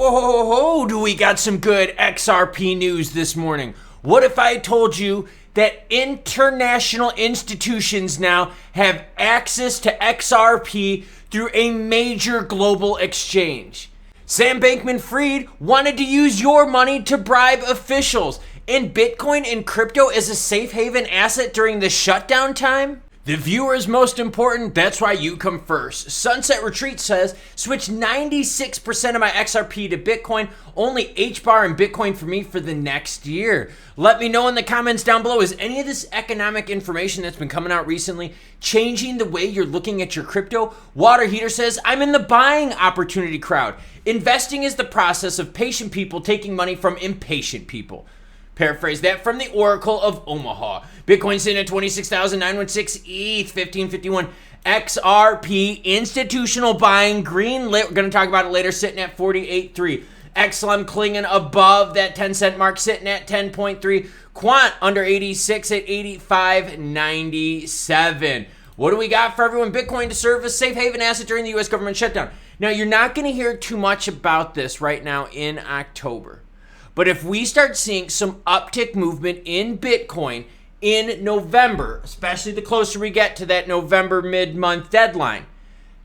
Whoa, do we got some good XRP news this morning? What if I told you that international institutions now have access to XRP through a major global exchange? Sam Bankman-Fried wanted to use your money to bribe officials, and Bitcoin and crypto as a safe haven asset during the shutdown time? The viewer is most important, that's why you come first. Sunset Retreat says, switch 96% of my XRP to Bitcoin, only HBAR and Bitcoin for me for the next year. Let me know in the comments down below, is any of this economic information that's been coming out recently changing the way you're looking at your crypto? Water Heater says, I'm in the buying opportunity crowd. Investing is the process of patient people taking money from impatient people. Paraphrase that from the Oracle of Omaha. Bitcoin sitting at 26,916, ETH 1551, XRP institutional buying green lit. We're going to talk about it later, sitting at 48.3. XLM clinging above that 10-cent mark, sitting at 10.3. Quant under 86 at 85.97. What do we got for everyone? Bitcoin to serve as safe haven asset during the U.S. government shutdown. Now, you're not going to hear too much about this right now in October. But if we start seeing some uptick movement in Bitcoin in November, especially the closer we get to that November mid-month deadline,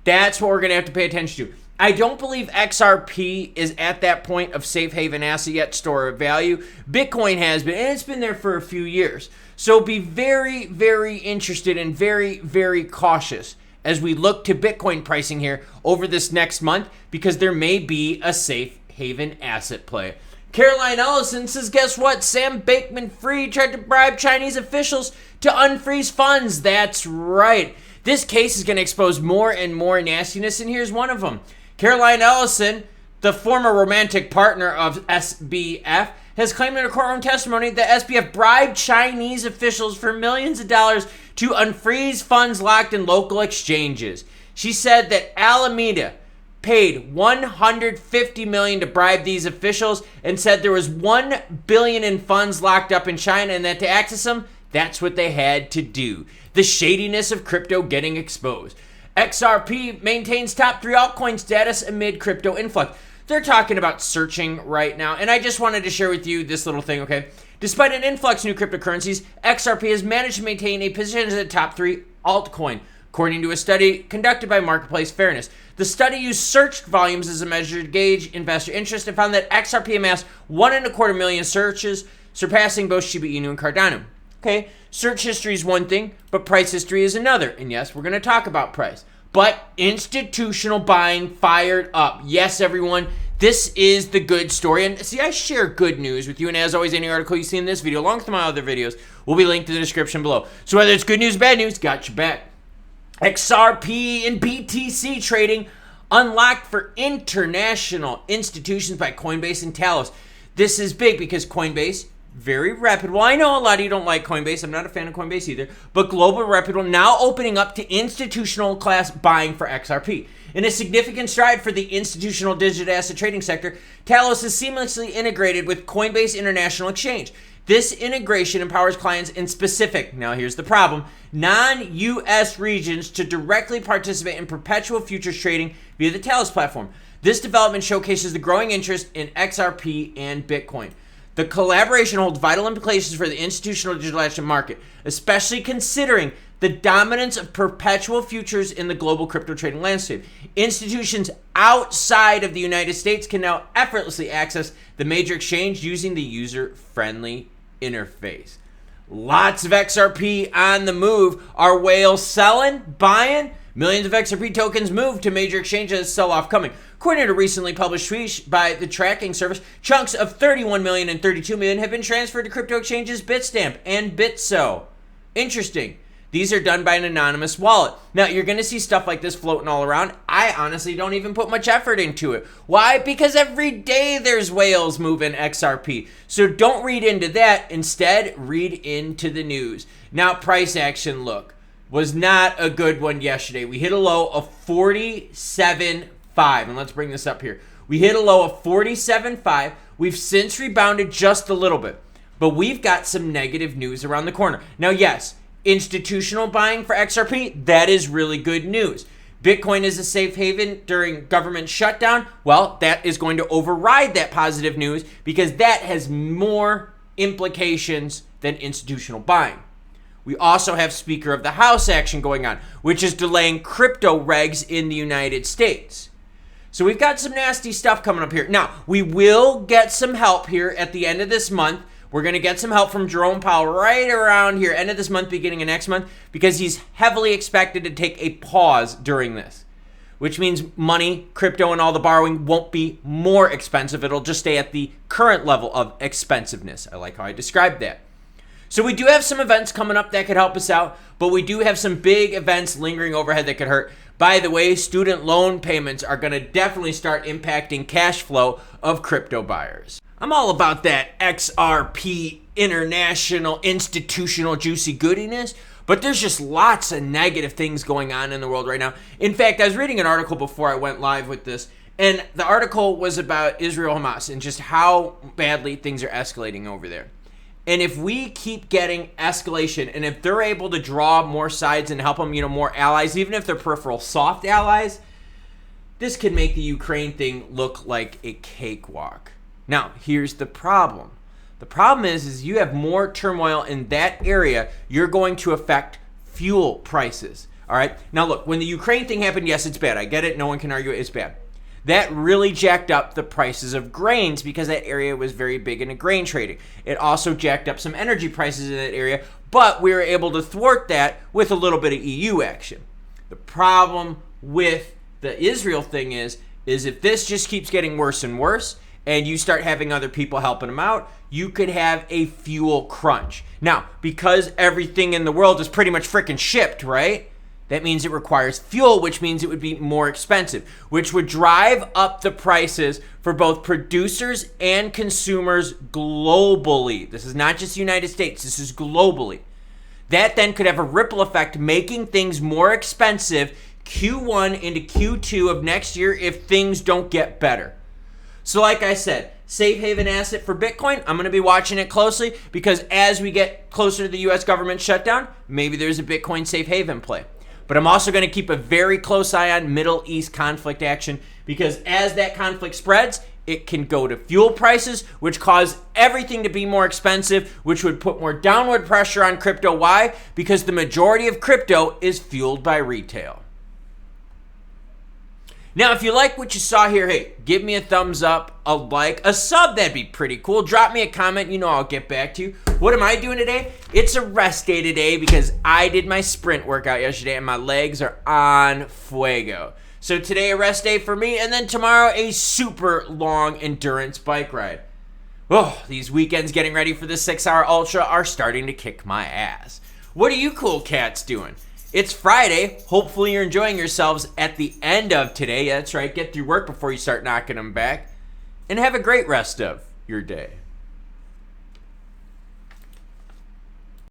that's what we're going to have to pay attention to. I don't believe XRP is at that point of safe haven asset yet, store of value. Bitcoin has been, and it's been there for a few years. So be very, very interested and very, very cautious as we look to Bitcoin pricing here over this next month, because there may be a safe haven asset play. Caroline Ellison says, guess what? Sam Bankman-Fried tried to bribe Chinese officials to unfreeze funds. That's right. This case is going to expose more and more nastiness, and here's one of them. Caroline Ellison, the former romantic partner of SBF, has claimed in a courtroom testimony that SBF bribed Chinese officials for millions of dollars to unfreeze funds locked in local exchanges. She said that Alameda paid $150 million to bribe these officials and said there was $1 billion in funds locked up in China, and that to access them, that's what they had to do. The shadiness of crypto getting exposed. XRP maintains top 3 altcoin status amid crypto influx. They're talking about searching right now, and I just wanted to share with you this little thing, okay? Despite an influx of new cryptocurrencies, XRP has managed to maintain a position as a top 3 altcoin, according to a study conducted by Marketplace Fairness. The study used search volumes as a measure to gauge investor interest and found that XRP amassed 1.25 million searches, surpassing both Shiba Inu and Cardano. Okay, search history is one thing, but price history is another. And yes, we're going to talk about price. But institutional buying fired up. Yes, everyone, this is the good story. And see, I share good news with you. And as always, any article you see in this video, along with my other videos, will be linked in the description below. So whether it's good news, bad news, got your back. XRP and BTC trading unlocked for international institutions by Coinbase and Talos. This is big because Coinbase, very reputable. I know a lot of you don't like Coinbase. I'm not a fan of Coinbase either. But global reputable, now opening up to institutional class buying for XRP. In a significant stride for the institutional digital asset trading sector, Talos is seamlessly integrated with Coinbase International Exchange. This integration empowers clients in specific, now here's the problem, non-US regions to directly participate in perpetual futures trading via the Talos platform. This development showcases the growing interest in XRP and Bitcoin. The collaboration holds vital implications for the institutional digital asset market, especially considering the dominance of perpetual futures in the global crypto trading landscape. Institutions outside of the United States can now effortlessly access the major exchange using the user-friendly interface. Lots of XRP on the move. Are whales selling, buying? Millions of XRP tokens moved to major exchanges, sell-off coming. According to a recently published tweet by the tracking service, chunks of 31 million and 32 million have been transferred to crypto exchanges Bitstamp and Bitso. Interesting. These are done by an anonymous wallet. Now, you're going to see stuff like this floating all around. I honestly don't even put much effort into it. Why? Because every day there's whales moving XRP. So don't read into that. Instead, read into the news. Now, price action, look, was not a good one yesterday. We hit a low of 47.5. And let's bring this up here. We hit a low of 47.5. We've since rebounded just a little bit. But we've got some negative news around the corner. Now, yes, institutional buying for XRP, that is really good news. Bitcoin is a safe haven during government shutdown. Well, that is going to override that positive news because that has more implications than institutional buying. We also have Speaker of the House action going on, which is delaying crypto regs in the United States. So we've got some nasty stuff coming up here. Now, we will get some help here at the end of this month. We're going to get some help from Jerome Powell right around here, end of this month, beginning of next month, because he's heavily expected to take a pause during this, which means money, crypto, and all the borrowing won't be more expensive. It'll just stay at the current level of expensiveness. I like how I described that. So we do have some events coming up that could help us out, but we do have some big events lingering overhead that could hurt. By the way, student loan payments are going to definitely start impacting cash flow of crypto buyers. I'm all about that XRP international institutional juicy goodiness, but there's just lots of negative things going on in the world right now. In fact, I was reading an article before I went live with this, and the article was about Israel-Hamas and just how badly things are escalating over there. And if we keep getting escalation, and if they're able to draw more sides and help them, more allies, even if they're peripheral soft allies, this could make the Ukraine thing look like a cakewalk. Now, here's the problem. The problem is you have more turmoil in that area, you're going to affect fuel prices. All right. Now, look, when the Ukraine thing happened, yes, it's bad. I get it. No one can argue it's bad. That really jacked up the prices of grains because that area was very big into grain trading. It also jacked up some energy prices in that area, but we were able to thwart that with a little bit of EU action. The problem with the Israel thing is if this just keeps getting worse and worse and you start having other people helping them out, you could have a fuel crunch. Now, because everything in the world is pretty much freaking shipped, right? That means it requires fuel, which means it would be more expensive, which would drive up the prices for both producers and consumers globally. This is not just the United States, this is globally. That then could have a ripple effect, making things more expensive Q1 into Q2 of next year if things don't get better. So like I said, safe haven asset for Bitcoin, I'm going to be watching it closely because as we get closer to the US government shutdown, maybe there's a Bitcoin safe haven play. But I'm also going to keep a very close eye on Middle East conflict action because as that conflict spreads, it can go to fuel prices, which cause everything to be more expensive, which would put more downward pressure on crypto. Why? Because the majority of crypto is fueled by retail. Now, if you like what you saw here, hey, give me a thumbs up, a like, a sub, that'd be pretty cool. Drop me a comment, I'll get back to you. What am I doing today? It's a rest day today because I did my sprint workout yesterday and my legs are on fuego. So today a rest day for me, and then tomorrow a super long endurance bike ride. Oh, these weekends getting ready for this 6-hour ultra are starting to kick my ass. What are you cool cats doing? It's Friday. Hopefully you're enjoying yourselves at the end of today. Yeah, that's right. Get through work before you start knocking them back. And have a great rest of your day.